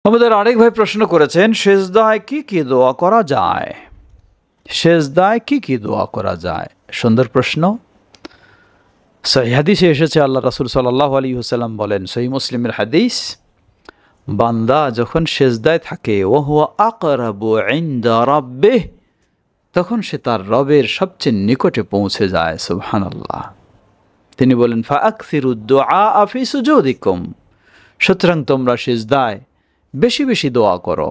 আমাদের আরেক ভাই প্রশ্ন করেছেন, সেজদায় কি কি দোয়া করা যায়? সেজদায় কি কি দোয়া করা যায়? সুন্দর প্রশ্ন। সহিহ হাদিসে এসেছে, আল্লাহ রাসূল সাল্লাল্লাহু আলাইহি ওয়াসাল্লাম বলেন, সহিহ মুসলিমের হাদিস, বান্দা যখন সেজদায় থাকে ওয়া হুয়া আকরাবু ইনদা রাব্বিহ, তখন সে তার রবের সবচেয়ে নিকটে পৌঁছে যায়। সুবহানাল্লাহ। তিনি বলেন, ফাআকসিরুদ দুআ ফি সুজুদিকুম, সুতরাং তোমরা সেজদায় বেশি বেশি দোয়া করো।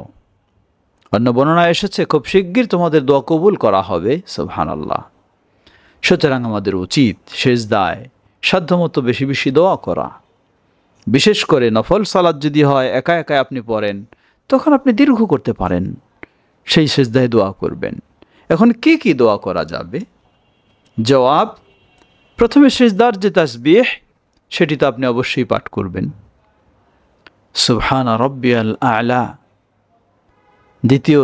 অন্য বর্ণনায় এসেছে, খুব শিগগির তোমাদের দোয়া কবুল করা হবে। সুবহানাল্লাহ। সুতরাং আমাদের উচিত সেজদায় সাধ্যমতো বেশি বেশি দোয়া করা। বিশেষ করে নফল সালাত যদি হয়, একা একা আপনি পড়েন, তখন আপনি দীর্ঘ করতে পারেন, সেই সেজদায় দোয়া করবেন। এখন কি কি দোয়া করা যাবে? জবাব, প্রথমে সেজদার যে তাসবিহ, সেটি তো আপনি অবশ্যই পাঠ করবেন, সুবহানা রাব্বিয়াল আ'লা। দ্বিতীয়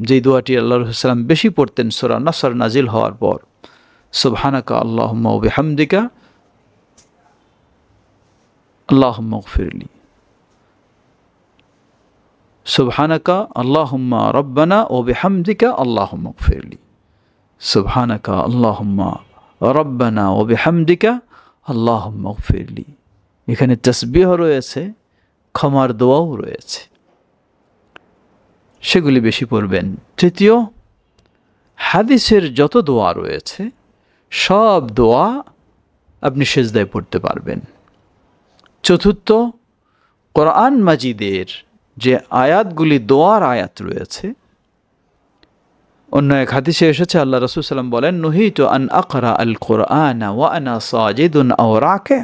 যে দোয়াটি আল্লাহ রাসূল সাল্লাল্লাহু আলাইহি ওয়াসাল্লাম বেশি পড়তেন সূরা নাসর নাজিল হওয়ার পর, সুবহানাকা আল্লাহুম্মা ওয়া বিহামদিকা আল্লাহুম্মা ইগফিরলি, সুবহানাকা আল্লাহুম্মা রাব্বানা ওয়া বিহামদিকা আল্লাহুম্মা ইগফিরলি, সুবহানাকা আল্লাহুম্মা রাব্বানা ওয়া বিহামদিকা আল্লাহুম্মা ইগফিরলি। এখানে তাসবিহ রয়েছে, ক্ষমার দোয়াও রয়েছে, সেগুলি বেশি পড়বেন। তৃতীয়, হাদিসের যত দোয়া রয়েছে সব দোয়া আপনি সেজদায় পড়তে পারবেন। চতুর্থ, কোরআন মাজিদের যে আয়াতগুলি দোয়ার আয়াত রয়েছে, অন্য এক হাদিসে এসেছে, আল্লাহ রাসূল সাল্লাল্লাহু আলাইহি ওয়াসাল্লাম বলেন, নুহিতু আন আকরা আল কুরআনা ওয়া আনা সাজিদুন আও রাকি',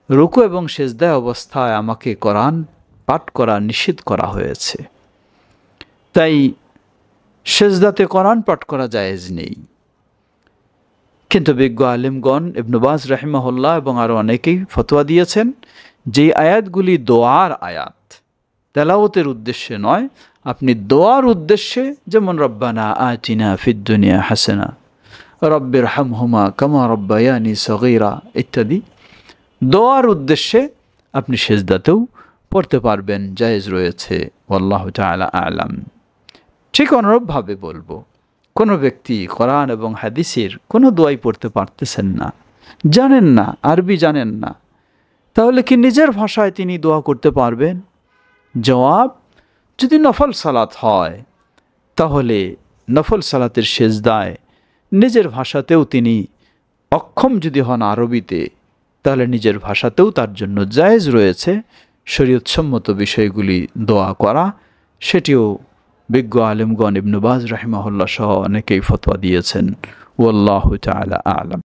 রুকু এবং সেজদায় অবস্থায় আমাকে কোরআন পাঠ করা নিষেধ করা হয়েছে। তাই সেজদাতে কোরআন পাঠ করা জায়েজ নেই। কিন্তু বিজ্ঞ আলেমগণ ইবনে বাজ রাহিমাহুল্লাহ এবং আরও অনেকেই ফতোয়া দিয়েছেন, যে আয়াতগুলি দোয়ার আয়াত, তেলাওয়াতের উদ্দেশ্যে নয়, আপনি দোয়ার উদ্দেশ্যে, যেমন রব্বানা আতিনা ফিদ দুনিয়া হাসানা, রব্বিরহামহুমা কামা রব্বায়ানি সগীরা ইত্যাদি, দোয়ার উদ্দেশ্যে আপনি সেজদাতেও পড়তে পারবেন, জায়েজ রয়েছে। আল্লাহু তাআলা আ'লাম। ঠিক অনুরূপভাবে বলবো, কোনো ব্যক্তি কোরআন এবং হাদিসের কোনো দোয়াই পড়তে পারতেছেন না, জানেন না, আরবি জানেন না, তাহলে কি নিজের ভাষায় তিনি দোয়া করতে পারবেন? জবাব, যদি নফল সালাত হয়, তাহলে নফল সালাতের সেজদায় নিজের ভাষাতেও তিনি অক্ষম যদি হন আরবিতে, তাহলে নিজের ভাষাতেও তার জন্য জায়েজ রয়েছে শরীয়তসম্মত বিষয়গুলি দোয়া করা। সেটিও বিজ্ঞ আলেমগণ ইবনে বাজ রাহিমাহুল্লাহ সহ অনেকেই ফতোয়া দিয়েছেন। ওয়াল্লাহু তাআলা আ'লাম।